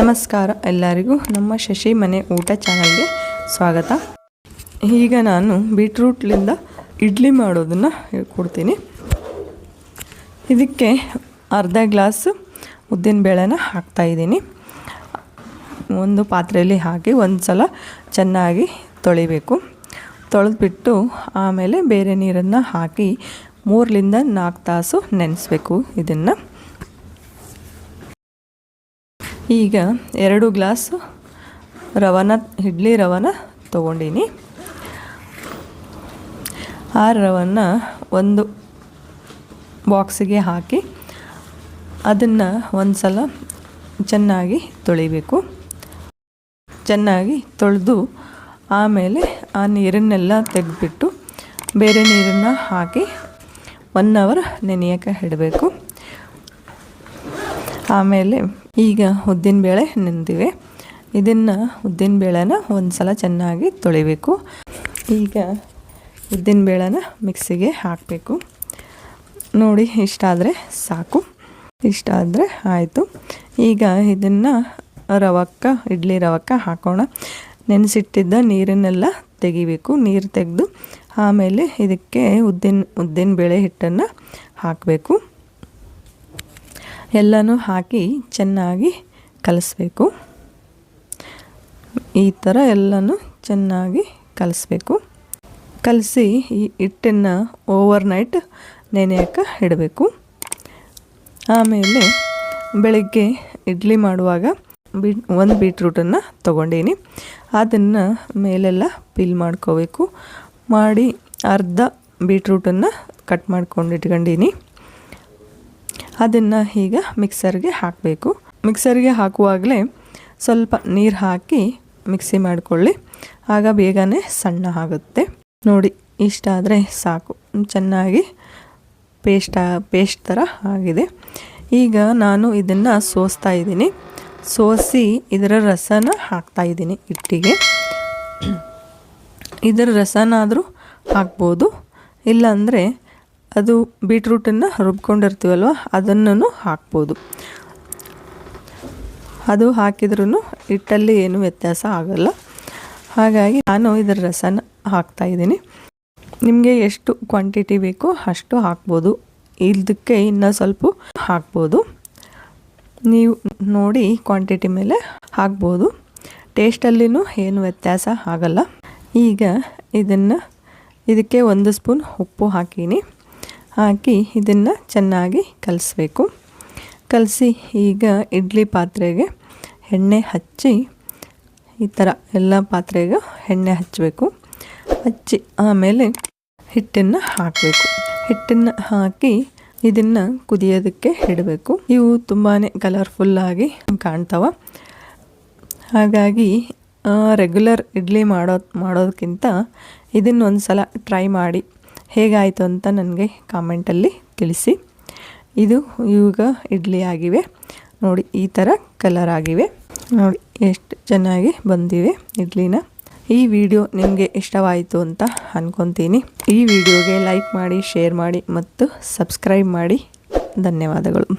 ನಮಸ್ಕಾರ ಎಲ್ಲರಿಗೂ ನಮ್ಮ ಶಶಿ ಮನೆ ಊಟ ಚಾನಲ್ಗೆ ಸ್ವಾಗತ. ಈಗ ನಾನು ಬೀಟ್ರೂಟ್ಲಿಂದ ಇಡ್ಲಿ ಮಾಡೋದನ್ನು ಹೇಳ್ಕೊಡ್ತೀನಿ. ಇದಕ್ಕೆ ಅರ್ಧ ಗ್ಲಾಸ್ ಉದ್ದಿನಬೇಳೆನ ಹಾಕ್ತಾಯಿದ್ದೀನಿ. ಒಂದು ಪಾತ್ರೆಯಲ್ಲಿ ಹಾಕಿ ಒಂದು ಸಲ ಚೆನ್ನಾಗಿ ತೊಳಿಬೇಕು. ತೊಳೆದ್ಬಿಟ್ಟು ಆಮೇಲೆ ಬೇರೆ ನೀರನ್ನು ಹಾಕಿ 3 ರಿಂದ 4 ತಾಸು ನೆನೆಸಬೇಕು. ಇದನ್ನು ಈಗ 2 ಗ್ಲಾಸ್ ಇಡ್ಲಿ ರವನ ತೊಗೊಂಡಿನಿ. ಆ ರವನ್ನ ಒಂದು ಬಾಕ್ಸಿಗೆ ಹಾಕಿ ಅದನ್ನು ಒಂದು ಸಲ ಚೆನ್ನಾಗಿ ತೊಳಿಬೇಕು. ಚೆನ್ನಾಗಿ ತೊಳೆದು ಆಮೇಲೆ ಆ ನೀರನ್ನೆಲ್ಲ ತೆಗೆದುಬಿಟ್ಟು ಬೇರೆ ನೀರನ್ನು ಹಾಕಿ 1 ಅವರ್ ನೆನೆಯೋಕ್ಕೆ ಇಡಬೇಕು. ಆಮೇಲೆ ಈಗ ಉದ್ದಿನಬೇಳೆ ನೆನೆದಿವೆ. ಇದನ್ನು ಉದ್ದಿನಬೇಳೆನ ಒಂದು ಸಲ ಚೆನ್ನಾಗಿ ತೊಳಿಬೇಕು. ಈಗ ಉದ್ದಿನಬೇಳೆನ ಮಿಕ್ಸಿಗೆ ಹಾಕಬೇಕು. ನೋಡಿ, ಇಷ್ಟಾದರೆ ಸಾಕು. ಇಷ್ಟಾದರೆ ಆಯಿತು. ಈಗ ಇದನ್ನು ಇಡ್ಲಿ ರವಕ್ಕೆ ಹಾಕೋಣ. ನೆನೆಸಿಟ್ಟಿದ್ದ ನೀರನ್ನೆಲ್ಲ ತೆಗಿಬೇಕು. ನೀರು ತೆಗೆದು ಆಮೇಲೆ ಇದಕ್ಕೆ ಉದ್ದಿನಬೇಳೆ ಹಿಟ್ಟನ್ನು ಹಾಕಬೇಕು. ಎಲ್ಲನೂ ಹಾಕಿ ಚೆನ್ನಾಗಿ ಕಲಿಸ್ಬೇಕು. ಈ ಥರ ಎಲ್ಲನೂ ಚೆನ್ನಾಗಿ ಕಲಿಸ್ಬೇಕು. ಕಲಸಿ ಈ ಹಿಟ್ಟನ್ನು ಓವರ್ನೈಟ್ ನೆನೆಯೋಕ್ಕೆ ಇಡಬೇಕು. ಆಮೇಲೆ ಬೆಳಗ್ಗೆ ಇಡ್ಲಿ ಮಾಡುವಾಗ ಒಂದು ಬೀಟ್ರೂಟನ್ನು ತೊಗೊಂಡೀನಿ. ಅದನ್ನು ಮೇಲೆಲ್ಲ ಪೀಲ್ ಮಾಡ್ಕೋಬೇಕು. ಮಾಡಿ ಅರ್ಧ ಬೀಟ್ರೂಟನ್ನು ಕಟ್ ಮಾಡ್ಕೊಂಡು ಇಟ್ಕೊಂಡೀನಿ. ಅದನ್ನು ಈಗ ಮಿಕ್ಸರ್ಗೆ ಹಾಕಬೇಕು. ಮಿಕ್ಸರ್ಗೆ ಹಾಕುವಾಗಲೇ ಸ್ವಲ್ಪ ನೀರು ಹಾಕಿ ಮಿಕ್ಸಿ ಮಾಡಿಕೊಳ್ಳಿ. ಆಗ ಬೇಗನೆ ಸಣ್ಣ ಆಗುತ್ತೆ. ನೋಡಿ, ಇಷ್ಟಾದರೆ ಸಾಕು. ಚೆನ್ನಾಗಿ ಪೇಸ್ಟ್ ಥರ ಆಗಿದೆ. ಈಗ ನಾನು ಇದನ್ನು ಸೋಸ್ತಾ ಇದ್ದೀನಿ. ಸೋಸಿ ಇದರ ರಸನ ಹಾಕ್ತಾಯಿದ್ದೀನಿ ಹಿಟ್ಟಿಗೆ. ಇದರ ರಸನಾದರೂ ಹಾಕ್ಬೋದು, ಇಲ್ಲಾಂದರೆ ಅದು ಬೀಟ್ರೂಟನ್ನು ರುಬ್ಕೊಂಡಿರ್ತೀವಲ್ವ ಅದನ್ನು ಹಾಕ್ಬೋದು. ಅದು ಹಾಕಿದ್ರೂ ಹಿಟ್ಟಲ್ಲಿ ಏನೂ ವ್ಯತ್ಯಾಸ ಆಗೋಲ್ಲ. ಹಾಗಾಗಿ ನಾನು ಇದರ ರಸನ ಹಾಕ್ತಾಯಿದ್ದೀನಿ. ನಿಮಗೆ ಎಷ್ಟು ಕ್ವಾಂಟಿಟಿ ಬೇಕೋ ಅಷ್ಟು ಹಾಕ್ಬೋದು. ಇದಕ್ಕೆ ಇನ್ನೂ ಸ್ವಲ್ಪ ಹಾಕ್ಬೋದು. ನೀವು ನೋಡಿ ಕ್ವಾಂಟಿಟಿ ಮೇಲೆ ಹಾಕ್ಬೋದು. ಟೇಸ್ಟಲ್ಲಿನೂ ಏನು ವ್ಯತ್ಯಾಸ ಆಗಲ್ಲ. ಈಗ ಇದಕ್ಕೆ 1 ಸ್ಪೂನ್ ಉಪ್ಪು ಹಾಕಿ ಇದನ್ನು ಚೆನ್ನಾಗಿ ಕಲಿಸ್ಬೇಕು. ಕಲಸಿ ಈಗ ಇಡ್ಲಿ ಪಾತ್ರೆಗೆ ಎಣ್ಣೆ ಹಚ್ಚಿ ಈ ಥರ ಎಲ್ಲ ಪಾತ್ರೆಗೆ ಎಣ್ಣೆ ಹಚ್ಚಬೇಕು. ಹಚ್ಚಿ ಆಮೇಲೆ ಹಿಟ್ಟನ್ನು ಹಾಕಬೇಕು. ಹಿಟ್ಟನ್ನು ಹಾಕಿ ಇದನ್ನು ಕುದಿಯೋದಕ್ಕೆ ಇಡಬೇಕು. ಇವು ತುಂಬಾ ಕಲರ್ಫುಲ್ಲಾಗಿ ಕಾಣ್ತವೆ. ಹಾಗಾಗಿ ರೆಗ್ಯುಲರ್ ಇಡ್ಲಿ ಮಾಡೋದಕ್ಕಿಂತ ಇದನ್ನು ಒಂದು ಸಲ ಟ್ರೈ ಮಾಡಿ ಹೇಗಾಯಿತು ಅಂತ ನನಗೆ ಕಾಮೆಂಟಲ್ಲಿ ತಿಳಿಸಿ. ಈಗ ಇಡ್ಲಿ ಆಗಿವೆ ನೋಡಿ, ಈ ಥರ ಕಲರ್ ಆಗಿವೆ ನೋಡಿ, ಎಷ್ಟು ಚೆನ್ನಾಗಿ ಬಂದಿವೆ ಇಡ್ಲಿನ. ಈ ವಿಡಿಯೋ ನಿಮಗೆ ಇಷ್ಟವಾಯಿತು ಅಂತ ಅಂದ್ಕೊತೀನಿ. ಈ ವಿಡಿಯೋಗೆ ಲೈಕ್ ಮಾಡಿ, ಶೇರ್ ಮಾಡಿ ಮತ್ತು ಸಬ್ಸ್ಕ್ರೈಬ್ ಮಾಡಿ. ಧನ್ಯವಾದಗಳು.